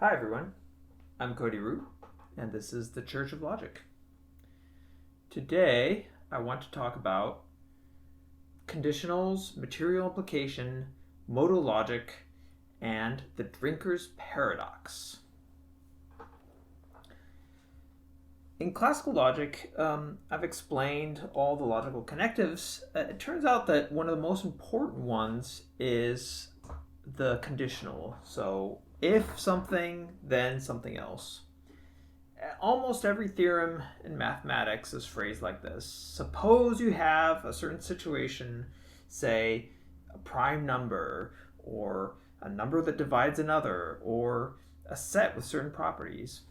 Hi everyone, I'm Cody Root, and this is the Church of Logic. Today, I want to talk about conditionals, material implication, modal logic, and the drinker's paradox. In classical logic, I've explained all the logical connectives. It turns out that one of the most important ones is the conditional. So, if something, then something else. Almost every theorem in mathematics is phrased like this. Suppose you have a certain situation, say a prime number, or a number that divides another, or a set with certain properties.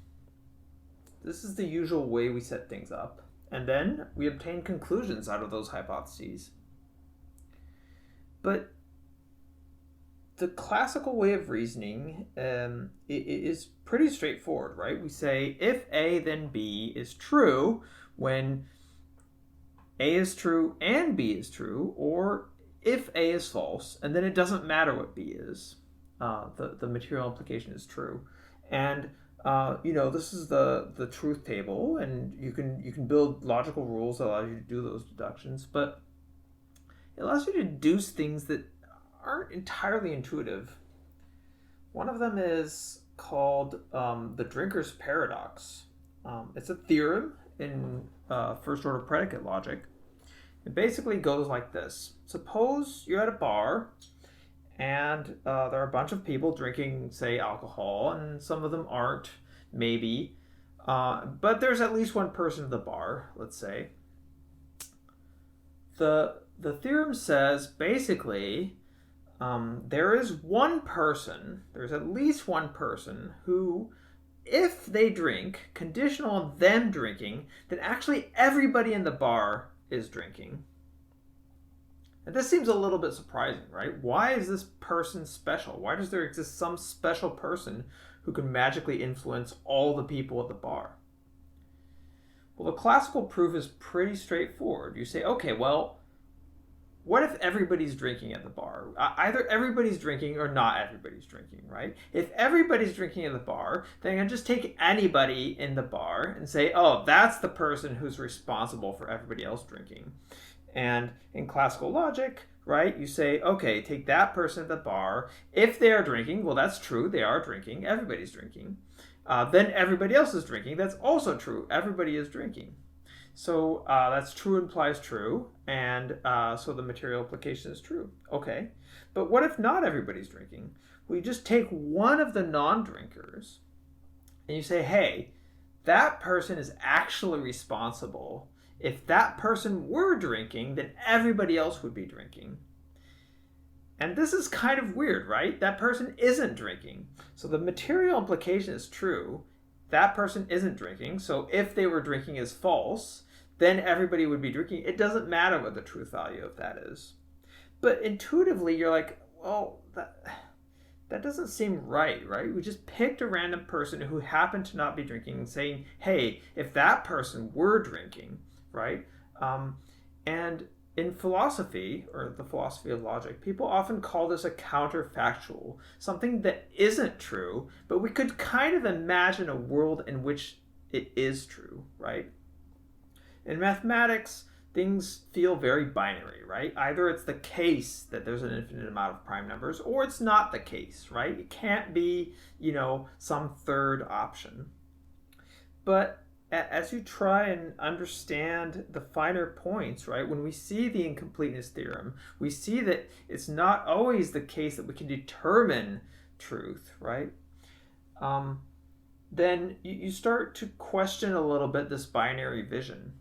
This is the usual way we set things up. And then we obtain conclusions out of those hypotheses. But the classical way of reasoning is pretty straightforward, right? We say if A then B is true when A is true and B is true, or if A is false, and then it doesn't matter what B is. The material implication is true. And this is the truth table, and you can build logical rules that allow you to do those deductions, but it allows you to deduce things that aren't entirely intuitive. One of them is called the drinker's paradox. It's a theorem in first order predicate logic. It basically goes like this. Suppose you're at a bar and there are a bunch of people drinking, say, alcohol, and some of them aren't, maybe. But there's at least one person at the bar, let's say. The theorem says basically there's at least one person who, if they drink, conditional on them drinking, then actually everybody in the bar is drinking. And this seems a little bit surprising, right? Why is this person special? Why does there exist some special person who can magically influence all the people at the bar? Well, the classical proof is pretty straightforward. You say, okay, well, what if everybody's drinking at the bar? Either everybody's drinking or not everybody's drinking, right? If everybody's drinking at the bar, then I can just take anybody in the bar and say, oh, that's the person who's responsible for everybody else drinking. And in classical logic, right, you say, okay, take that person at the bar. If they are drinking, well, that's true. They are drinking. Everybody's drinking. Then everybody else is drinking. That's also true. Everybody is drinking. So that's true implies true, and so the material implication is true. Okay, but what if not everybody's drinking? We just take one of the non-drinkers, and you say, hey, that person is actually responsible. If that person were drinking, then everybody else would be drinking. And this is kind of weird, right? That person isn't drinking. So the material implication is true. That person isn't drinking, so if they were drinking is false, then everybody would be drinking. It doesn't matter what the truth value of that is. But intuitively, you're like, well, that doesn't seem right? We just picked a random person who happened to not be drinking and saying, hey, if that person were drinking, right? And in philosophy, or the philosophy of logic, people often call this a counterfactual, something that isn't true, but we could kind of imagine a world in which it is true, right? In mathematics, things feel very binary, right? Either it's the case that there's an infinite amount of prime numbers, or it's not the case, right? It can't be, some third option. But as you try and understand the finer points, right, when we see the incompleteness theorem, we see that it's not always the case that we can determine truth, right? Then you start to question a little bit this binary vision.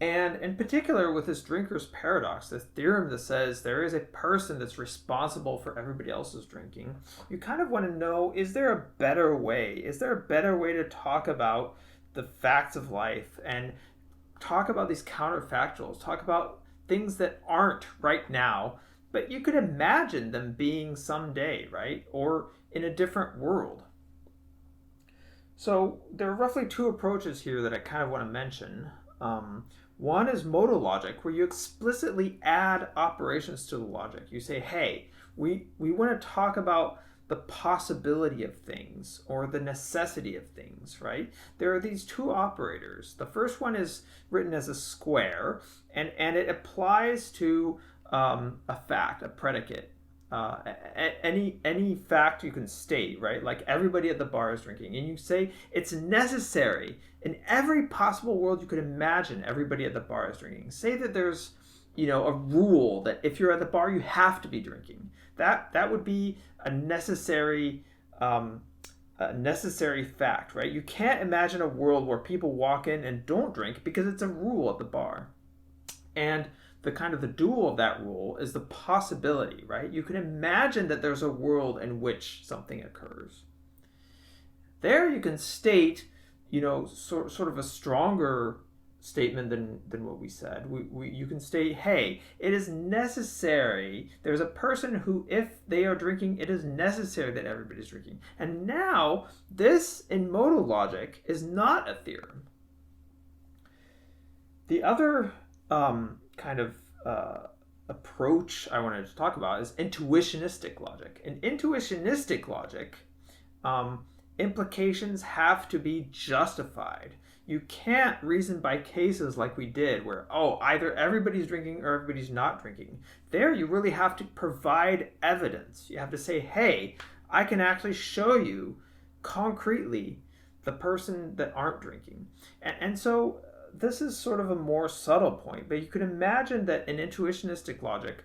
And in particular with this drinker's paradox, this theorem that says there is a person that's responsible for everybody else's drinking, you kind of want to know, is there a better way? Is there a better way to talk about the facts of life and talk about these counterfactuals, talk about things that aren't right now, but you could imagine them being someday, right? Or in a different world. So there are roughly two approaches here that I kind of want to mention. One is modal logic, where you explicitly add operations to the logic. You say, hey, we want to talk about the possibility of things or the necessity of things, right? There are these two operators. The first one is written as a square, and it applies to a fact, a predicate. Any fact you can state, right? Like everybody at the bar is drinking, and you say it's necessary in every possible world you could imagine. Everybody at the bar is drinking. Say that there's, a rule that if you're at the bar you have to be drinking. That would be a necessary fact, right? You can't imagine a world where people walk in and don't drink because it's a rule at the bar. And the dual of that rule is the possibility, right? You can imagine that there's a world in which something occurs. There you can state, sort of a stronger statement than what we said. You can state, hey, it is necessary. There's a person who, if they are drinking, it is necessary that everybody's drinking. And now, this in modal logic is not a theorem. The other approach I wanted to talk about is intuitionistic logic. In intuitionistic logic, implications have to be justified. You can't reason by cases like we did where, either everybody's drinking or everybody's not drinking. There you really have to provide evidence. You have to say, hey, I can actually show you concretely the person that aren't drinking. And so this is sort of a more subtle point, but you could imagine that in intuitionistic logic,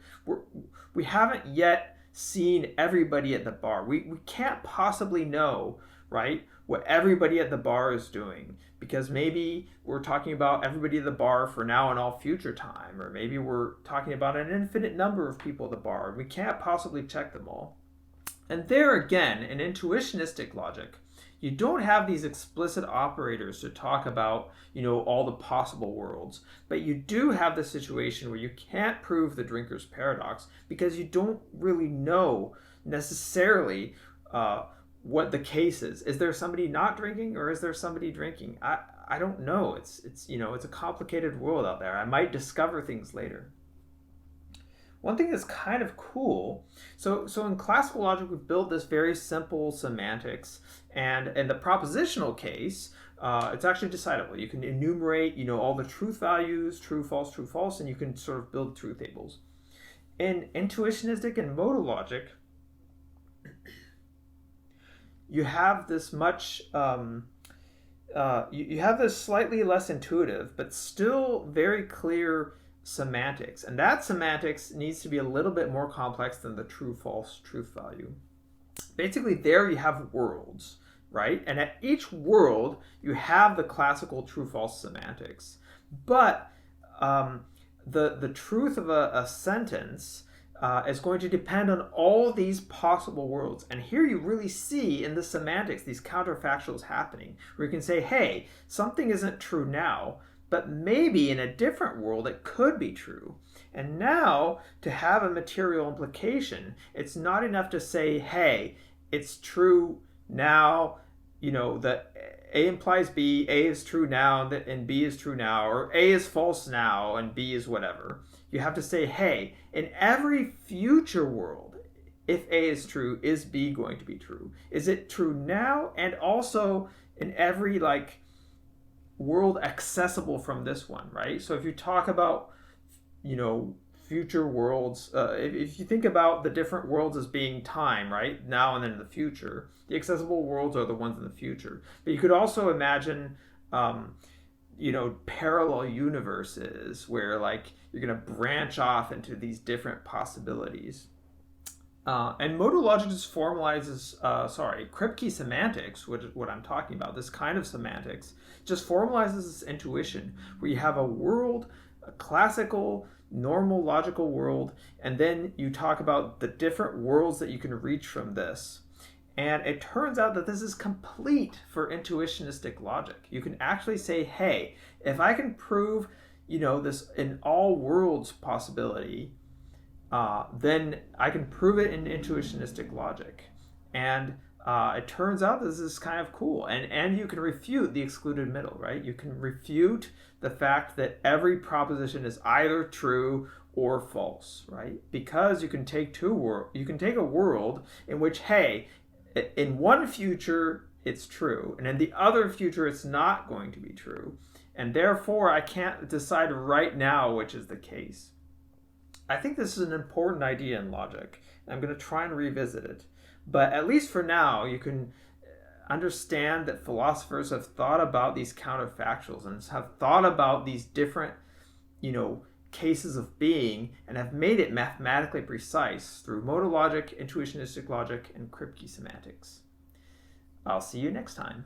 we haven't yet seen everybody at the bar. We can't possibly know, right, what everybody at the bar is doing, because maybe we're talking about everybody at the bar for now and all future time, or maybe we're talking about an infinite number of people at the bar. We can't possibly check them all. And there again, in intuitionistic logic, you don't have these explicit operators to talk about, all the possible worlds, but you do have the situation where you can't prove the drinker's paradox because you don't really know necessarily what the case is. Is there somebody not drinking or is there somebody drinking? I don't know. It's a complicated world out there. I might discover things later. One thing that's kind of cool, so in classical logic, we built this very simple semantics, and in the propositional case, it's actually decidable. You can enumerate, all the truth values, true, false, and you can sort of build truth tables. In intuitionistic and modal logic, you have this you have this slightly less intuitive, but still very clear semantics, and that semantics needs to be a little bit more complex than the true false truth value. Basically, there you have worlds, right? And at each world you have the classical true false semantics, but the truth of a sentence is going to depend on all these possible worlds. And here you really see in the semantics these counterfactuals happening, where you can say, hey, something isn't true now, but maybe in a different world it could be true. And now, to have a material implication, it's not enough to say, hey, it's true now, that A implies B, A is true now, and B is true now, or A is false now, and B is whatever. You have to say, hey, in every future world, if A is true, is B going to be true? Is it true now? And also in every, world accessible from this one, right? So if you talk about, future worlds, if you think about the different worlds as being time, right? Now and then in the future, the accessible worlds are the ones in the future. But you could also imagine, parallel universes where you're going to branch off into these different possibilities. And modal logic just formalizes, Kripke semantics, which is what I'm talking about, this kind of semantics, just formalizes this intuition where you have a world, a classical, normal, logical world, and then you talk about the different worlds that you can reach from this. And it turns out that this is complete for intuitionistic logic. You can actually say, hey, if I can prove, this in all worlds possibility, then I can prove it in intuitionistic logic. And it turns out this is kind of cool. And you can refute the excluded middle, right? You can refute the fact that every proposition is either true or false, right? Because you can take a world in which, hey, In one future, it's true, and in the other future, it's not going to be true. And therefore, I can't decide right now which is the case. I think this is an important idea in logic, and I'm going to try and revisit it. But at least for now, you can understand that philosophers have thought about these counterfactuals and have thought about these different, cases of being and have made it mathematically precise through modal logic, intuitionistic logic, and Kripke semantics. I'll see you next time.